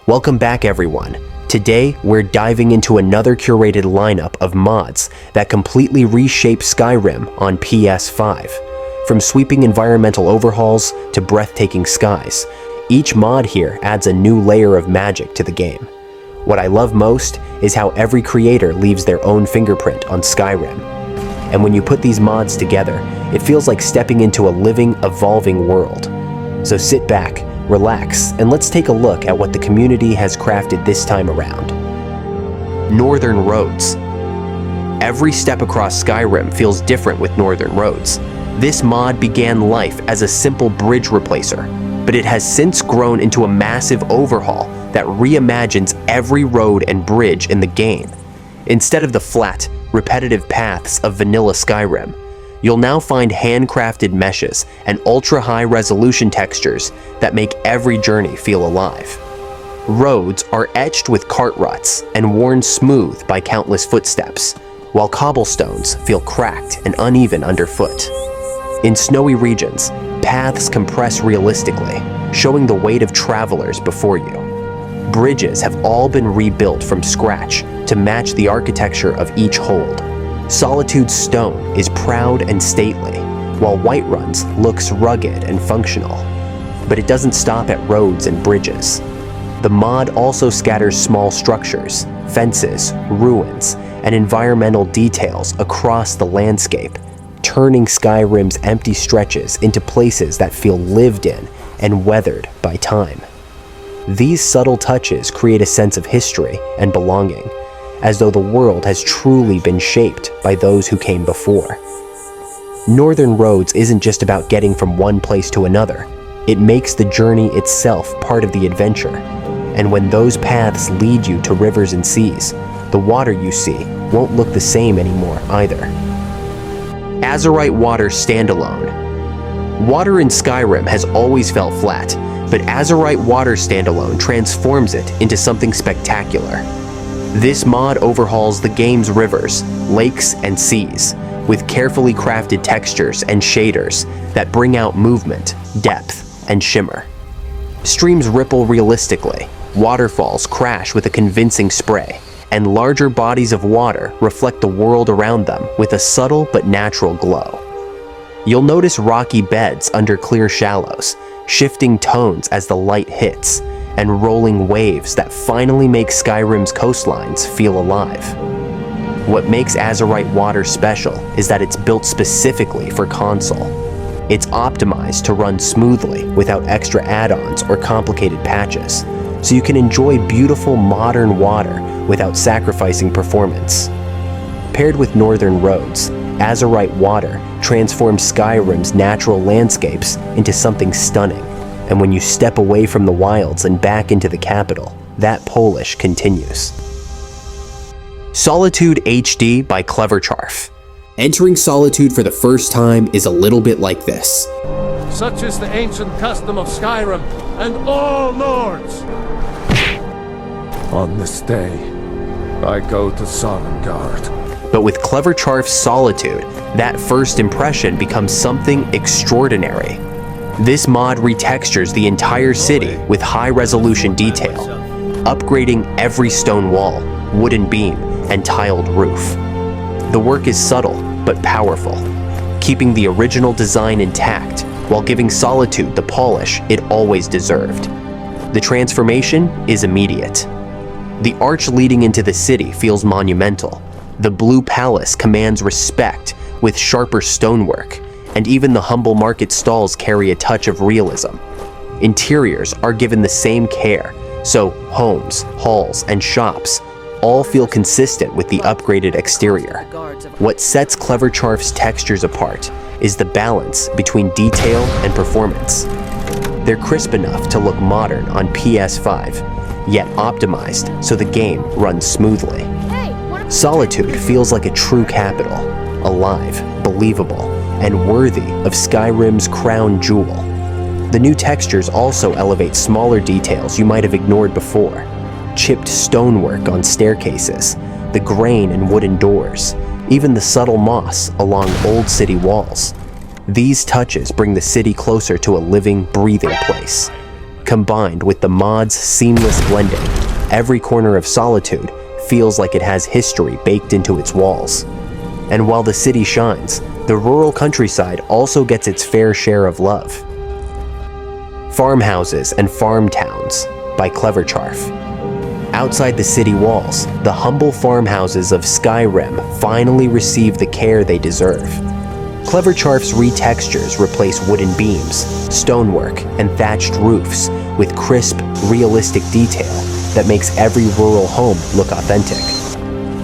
Welcome back everyone. Today, we're diving into another curated lineup of mods that completely reshape Skyrim on PS5. From sweeping environmental overhauls to breathtaking skies, each mod here adds a new layer of magic to the game. What I love most is how every creator leaves their own fingerprint on Skyrim. And when you put these mods together, it feels like stepping into a living, evolving world. So sit back, relax, and let's take a look at what the community has crafted this time around. Northern Roads. Every step across Skyrim feels different with Northern Roads. This mod began life as a simple bridge replacer, but it has since grown into a massive overhaul that reimagines every road and bridge in the game. Instead of the flat, repetitive paths of vanilla Skyrim, you'll now find handcrafted meshes and ultra-high resolution textures that make every journey feel alive. Roads are etched with cart ruts and worn smooth by countless footsteps, while cobblestones feel cracked and uneven underfoot. In snowy regions, paths compress realistically, showing the weight of travelers before you. Bridges have all been rebuilt from scratch to match the architecture of each hold. Solitude's stone is proud and stately, while Whiterun's looks rugged and functional. But it doesn't stop at roads and bridges. The mod also scatters small structures, fences, ruins, and environmental details across the landscape, turning Skyrim's empty stretches into places that feel lived in and weathered by time. These subtle touches create a sense of history and belonging, as though the world has truly been shaped by those who came before. Northern Roads isn't just about getting from one place to another. It makes the journey itself part of the adventure. And when those paths lead you to rivers and seas, the water you see won't look the same anymore either. Azerite Water Standalone. Water in Skyrim has always felt flat, but Azerite Water Standalone transforms it into something spectacular. This mod overhauls the game's rivers, lakes, and seas, with carefully crafted textures and shaders that bring out movement, depth, and shimmer. Streams ripple realistically, waterfalls crash with a convincing spray, and larger bodies of water reflect the world around them with a subtle but natural glow. You'll notice rocky beds under clear shallows, shifting tones as the light hits, and rolling waves that finally make Skyrim's coastlines feel alive. What makes Azerite Water special is that it's built specifically for console. It's optimized to run smoothly without extra add-ons or complicated patches, so you can enjoy beautiful modern water without sacrificing performance. Paired with Northern Roads, Azerite Water transforms Skyrim's natural landscapes into something stunning. And when you step away from the wilds and back into the capital, that polish continues. Solitude HD by Clevercharrf. Entering Solitude for the first time is a little bit like this. Such is the ancient custom of Skyrim and all lords. On this day, I go to Sovngarde. But with Clevercharrf's Solitude, that first impression becomes something extraordinary. This mod retextures the entire city with high-resolution detail, upgrading every stone wall, wooden beam, and tiled roof. The work is subtle but powerful, keeping the original design intact while giving Solitude the polish it always deserved. The transformation is immediate. The arch leading into the city feels monumental. The Blue Palace commands respect with sharper stonework, and even the humble market stalls carry a touch of realism. Interiors are given the same care, so homes, halls, and shops all feel consistent with the upgraded exterior. What sets Clevercharrf's textures apart is the balance between detail and performance. They're crisp enough to look modern on PS5, yet optimized so the game runs smoothly. Solitude feels like a true capital, alive, believable, and worthy of Skyrim's crown jewel. The new textures also elevate smaller details you might have ignored before. Chipped stonework on staircases, the grain in wooden doors, even the subtle moss along old city walls. These touches bring the city closer to a living, breathing place. Combined with the mod's seamless blending, every corner of Solitude feels like it has history baked into its walls. And while the city shines, the rural countryside also gets its fair share of love. Farmhouses and Farmtowns by Clevercharrf. Outside the city walls, the humble farmhouses of Skyrim finally receive the care they deserve. Clevercharrf's retextures replace wooden beams, stonework, and thatched roofs with crisp, realistic detail that makes every rural home look authentic.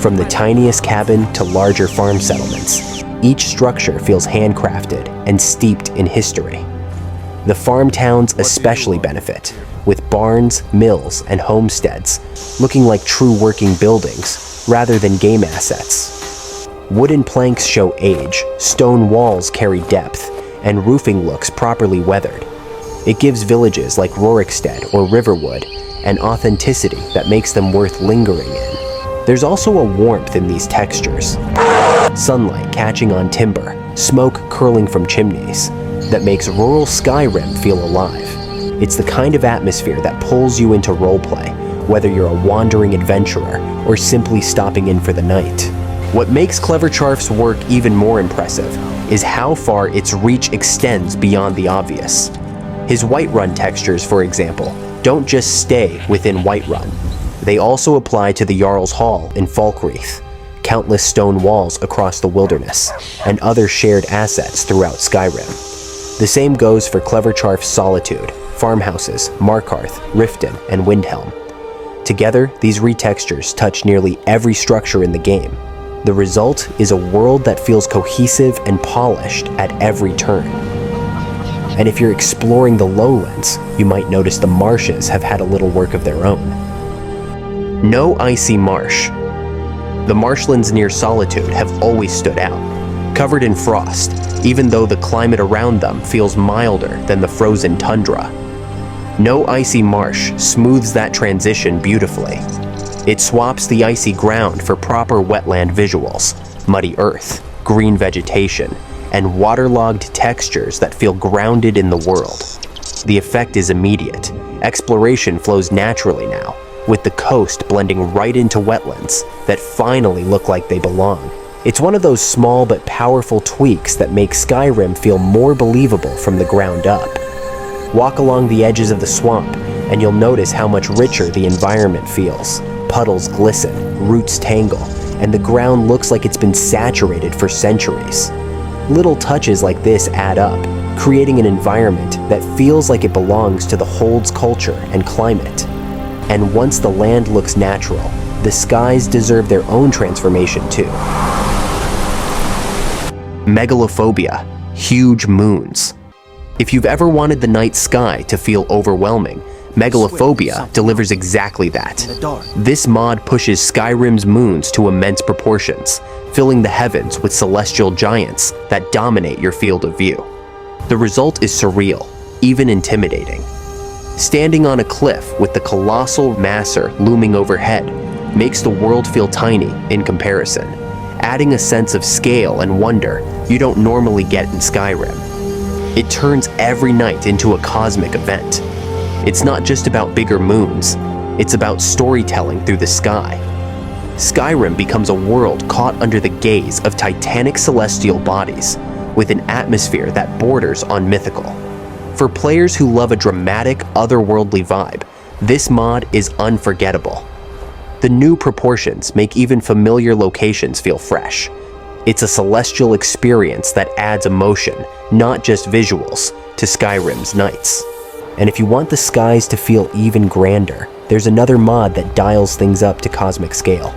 From the tiniest cabin to larger farm settlements, each structure feels handcrafted and steeped in history. The farm towns especially benefit, with barns, mills, and homesteads looking like true working buildings rather than game assets. Wooden planks show age, stone walls carry depth, and roofing looks properly weathered. It gives villages like Rorikstead or Riverwood an authenticity that makes them worth lingering in. There's also a warmth in these textures. Sunlight catching on timber, smoke curling from chimneys, that makes rural Skyrim feel alive. It's the kind of atmosphere that pulls you into roleplay, whether you're a wandering adventurer or simply stopping in for the night. What makes Clevercharrf's work even more impressive is how far its reach extends beyond the obvious. His Whiterun textures, for example, don't just stay within Whiterun. They also apply to the Jarl's Hall in Falkreath, countless stone walls across the wilderness, and other shared assets throughout Skyrim. The same goes for Clevercharrf's Solitude, Farmhouses, Markarth, Riften, and Windhelm. Together, these retextures touch nearly every structure in the game. The result is a world that feels cohesive and polished at every turn. And if you're exploring the lowlands, you might notice the marshes have had a little work of their own. No Icy Marsh. The marshlands near Solitude have always stood out, covered in frost, even though the climate around them feels milder than the frozen tundra. No Icy Marsh smooths that transition beautifully. It swaps the icy ground for proper wetland visuals, muddy earth, green vegetation, and waterlogged textures that feel grounded in the world. The effect is immediate. Exploration flows naturally now, with the coast blending right into wetlands that finally look like they belong. It's one of those small but powerful tweaks that make Skyrim feel more believable from the ground up. Walk along the edges of the swamp, and you'll notice how much richer the environment feels. Puddles glisten, roots tangle, and the ground looks like it's been saturated for centuries. Little touches like this add up, creating an environment that feels like it belongs to the Hold's culture and climate. And once the land looks natural, the skies deserve their own transformation too. Megalophobia, huge moons. If you've ever wanted the night sky to feel overwhelming, Megalophobia delivers exactly that. This mod pushes Skyrim's moons to immense proportions, filling the heavens with celestial giants that dominate your field of view. The result is surreal, even intimidating. Standing on a cliff with the colossal masser looming overhead makes the world feel tiny in comparison, adding a sense of scale and wonder you don't normally get in Skyrim. It turns every night into a cosmic event. It's not just about bigger moons, it's about storytelling through the sky. Skyrim becomes a world caught under the gaze of titanic celestial bodies, with an atmosphere that borders on mythical. For players who love a dramatic, otherworldly vibe, this mod is unforgettable. The new proportions make even familiar locations feel fresh. It's a celestial experience that adds emotion, not just visuals, to Skyrim's nights. And if you want the skies to feel even grander, there's another mod that dials things up to cosmic scale.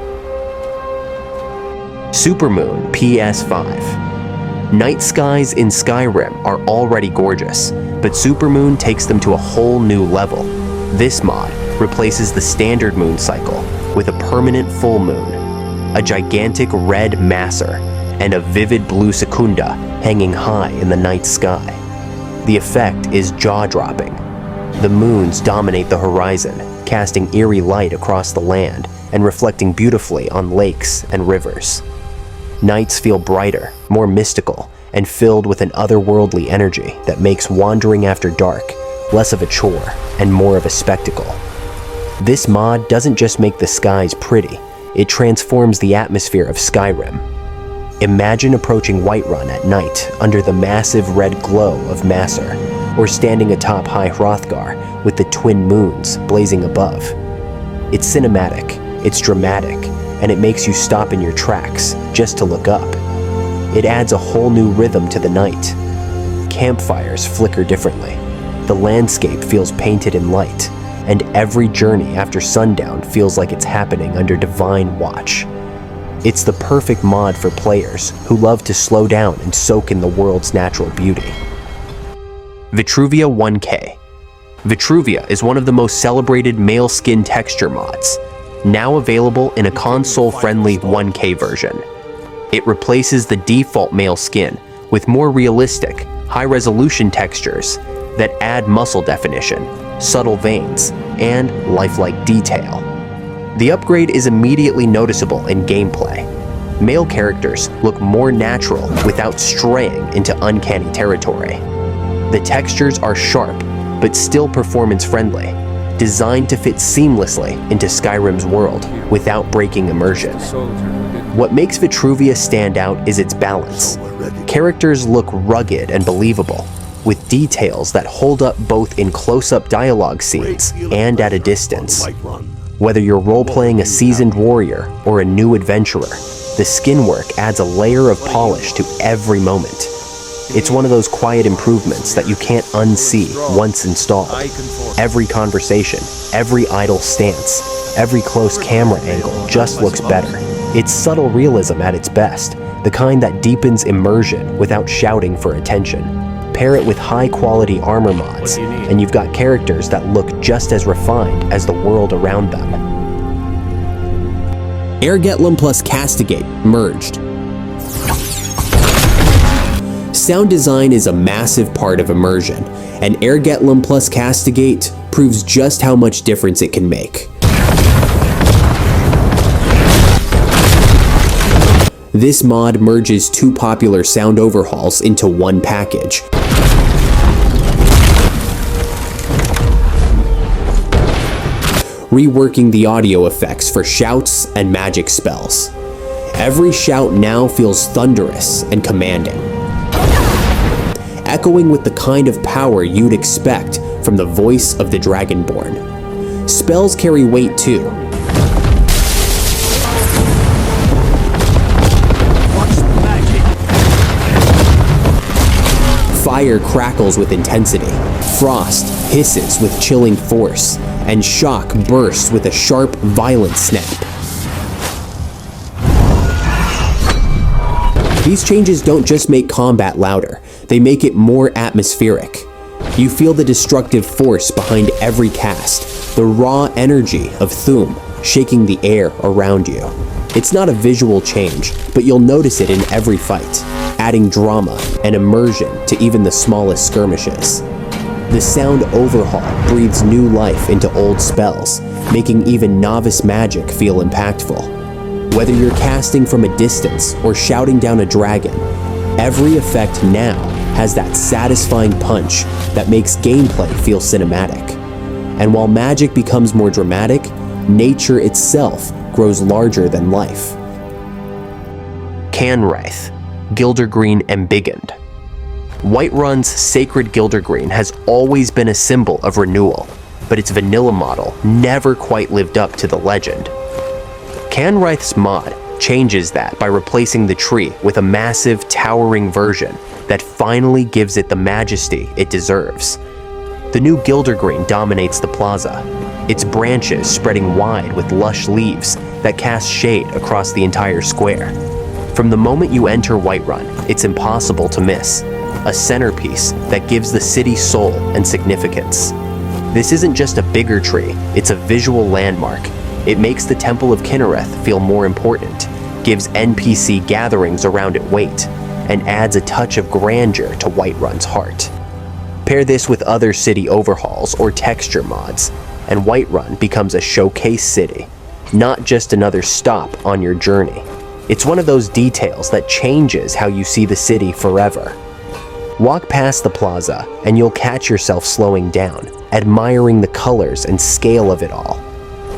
Supermoon PS5. Night skies in Skyrim are already gorgeous, but Supermoon takes them to a whole new level. This mod replaces the standard moon cycle with a permanent full moon, a gigantic red masser, and a vivid blue secunda hanging high in the night sky. The effect is jaw-dropping. The moons dominate the horizon, casting eerie light across the land and reflecting beautifully on lakes and rivers. Nights feel brighter, more mystical, and filled with an otherworldly energy that makes wandering after dark less of a chore, and more of a spectacle. This mod doesn't just make the skies pretty, it transforms the atmosphere of Skyrim. Imagine approaching Whiterun at night under the massive red glow of Masser, or standing atop High Hrothgar with the twin moons blazing above. It's cinematic, it's dramatic, and it makes you stop in your tracks just to look up. It adds a whole new rhythm to the night. Campfires flicker differently, the landscape feels painted in light, and every journey after sundown feels like it's happening under divine watch. It's the perfect mod for players who love to slow down and soak in the world's natural beauty. Vitruvia 1K. Vitruvia is one of the most celebrated male skin texture mods, now available in a console-friendly 1K version. It replaces the default male skin with more realistic, high-resolution textures that add muscle definition, subtle veins, and lifelike detail. The upgrade is immediately noticeable in gameplay. Male characters look more natural without straying into uncanny territory. The textures are sharp, but still performance-friendly, designed to fit seamlessly into Skyrim's world without breaking immersion. What makes Vitruvia stand out is its balance. Characters look rugged and believable, with details that hold up both in close-up dialogue scenes and at a distance. Whether you're role-playing a seasoned warrior or a new adventurer, the skin work adds a layer of polish to every moment. It's one of those quiet improvements that you can't unsee once installed. Every conversation, every idle stance, every close camera angle just looks better. It's subtle realism at its best, the kind that deepens immersion without shouting for attention. Pair it with high-quality armor mods, and you've got characters that look just as refined as the world around them. Airgetlam plus Castigate merged. Sound design is a massive part of immersion, and Airgetlam plus Castigate proves just how much difference it can make. This mod merges two popular sound overhauls into one package. Reworking the audio effects for shouts and magic spells. Every shout now feels thunderous and commanding, echoing with the kind of power you'd expect from the voice of the Dragonborn. Spells carry weight too. Fire crackles with intensity, frost hisses with chilling force, and shock bursts with a sharp, violent snap. These changes don't just make combat louder, they make it more atmospheric. You feel the destructive force behind every cast, the raw energy of Thu'um shaking the air around you. It's not a visual change, but you'll notice it in every fight, adding drama and immersion to even the smallest skirmishes. The sound overhaul breathes new life into old spells, making even novice magic feel impactful. Whether you're casting from a distance or shouting down a dragon, every effect now has that satisfying punch that makes gameplay feel cinematic. And while magic becomes more dramatic, nature itself grows larger than life. Kaanreyth, Gildergreen Embiggened. Whiterun's sacred Gildergreen has always been a symbol of renewal, but its vanilla model never quite lived up to the legend. Kaanreyth's mod changes that by replacing the tree with a massive, towering version that finally gives it the majesty it deserves. The new Gildergreen dominates the plaza, its branches spreading wide with lush leaves that cast shade across the entire square. From the moment you enter Whiterun, it's impossible to miss, a centerpiece that gives the city soul and significance. This isn't just a bigger tree, it's a visual landmark. It makes the Temple of Kaanreyth feel more important, gives NPC gatherings around it weight, and adds a touch of grandeur to Whiterun's heart. Pair this with other city overhauls or texture mods, and Whiterun becomes a showcase city, not just another stop on your journey. It's one of those details that changes how you see the city forever. Walk past the plaza and you'll catch yourself slowing down, admiring the colors and scale of it all.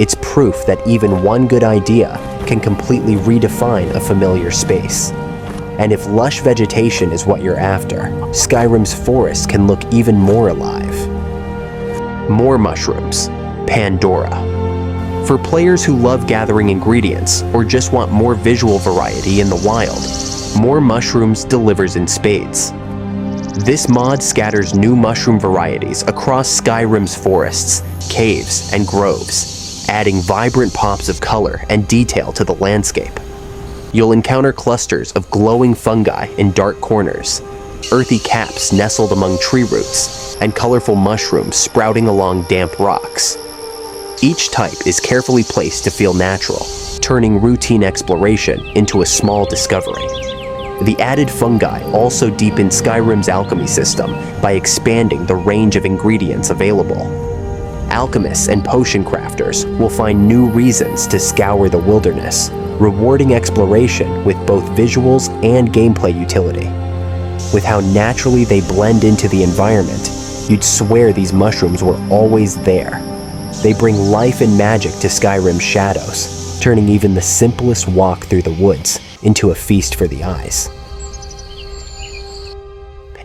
It's proof that even one good idea can completely redefine a familiar space. And if lush vegetation is what you're after, Skyrim's forests can look even more alive. More mushrooms. Pandora. For players who love gathering ingredients or just want more visual variety in the wild, More Mushrooms delivers in spades. This mod scatters new mushroom varieties across Skyrim's forests, caves, and groves, adding vibrant pops of color and detail to the landscape. You'll encounter clusters of glowing fungi in dark corners, earthy caps nestled among tree roots, and colorful mushrooms sprouting along damp rocks. Each type is carefully placed to feel natural, turning routine exploration into a small discovery. The added fungi also deepen Skyrim's alchemy system by expanding the range of ingredients available. Alchemists and potion crafters will find new reasons to scour the wilderness, rewarding exploration with both visuals and gameplay utility. With how naturally they blend into the environment, you'd swear these mushrooms were always there. They bring life and magic to Skyrim's shadows, turning even the simplest walk through the woods into a feast for the eyes.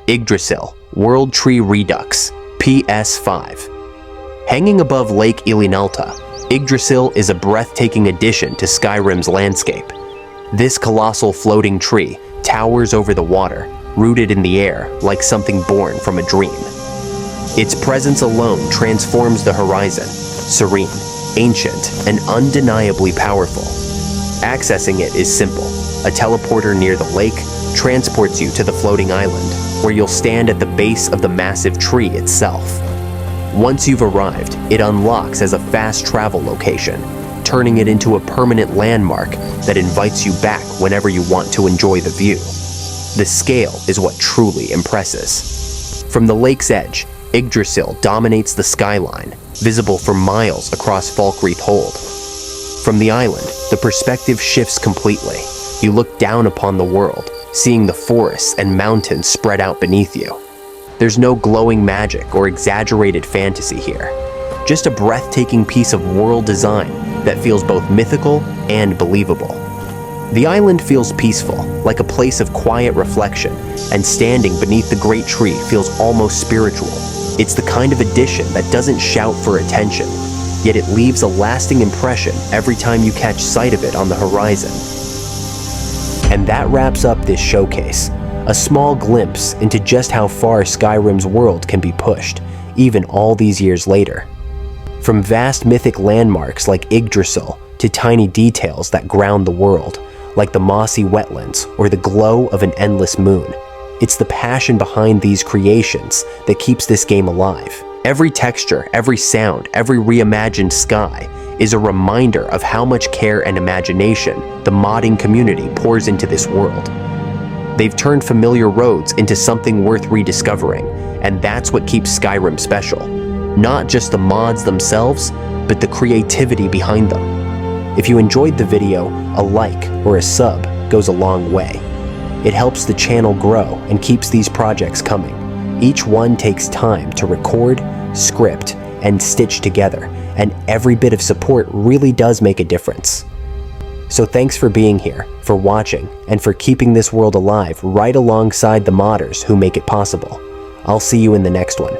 Yggdrasil, World Tree Redux, PS5. Hanging above Lake Ilinalta, Yggdrasil is a breathtaking addition to Skyrim's landscape. This colossal floating tree towers over the water, rooted in the air like something born from a dream. Its presence alone transforms the horizon, serene, ancient, and undeniably powerful. Accessing it is simple. A teleporter near the lake transports you to the floating island, where you'll stand at the base of the massive tree itself. Once you've arrived, it unlocks as a fast travel location, turning it into a permanent landmark that invites you back whenever you want to enjoy the view. The scale is what truly impresses. From the lake's edge, Yggdrasil dominates the skyline, visible for miles across Falkreath Hold. From the island, the perspective shifts completely. You look down upon the world, seeing the forests and mountains spread out beneath you. There's no glowing magic or exaggerated fantasy here, just a breathtaking piece of world design that feels both mythical and believable. The island feels peaceful, like a place of quiet reflection, and standing beneath the great tree feels almost spiritual. It's the kind of addition that doesn't shout for attention, yet it leaves a lasting impression every time you catch sight of it on the horizon. And that wraps up this showcase, a small glimpse into just how far Skyrim's world can be pushed, even all these years later. From vast mythic landmarks like Yggdrasil to tiny details that ground the world, like the mossy wetlands or the glow of an endless moon. It's the passion behind these creations that keeps this game alive. Every texture, every sound, every reimagined sky is a reminder of how much care and imagination the modding community pours into this world. They've turned familiar roads into something worth rediscovering, and that's what keeps Skyrim special. Not just the mods themselves, but the creativity behind them. If you enjoyed the video, a like or a sub goes a long way. It helps the channel grow and keeps these projects coming. Each one takes time to record, script, and stitch together, and every bit of support really does make a difference. So thanks for being here, for watching, and for keeping this world alive right alongside the modders who make it possible. I'll see you in the next one.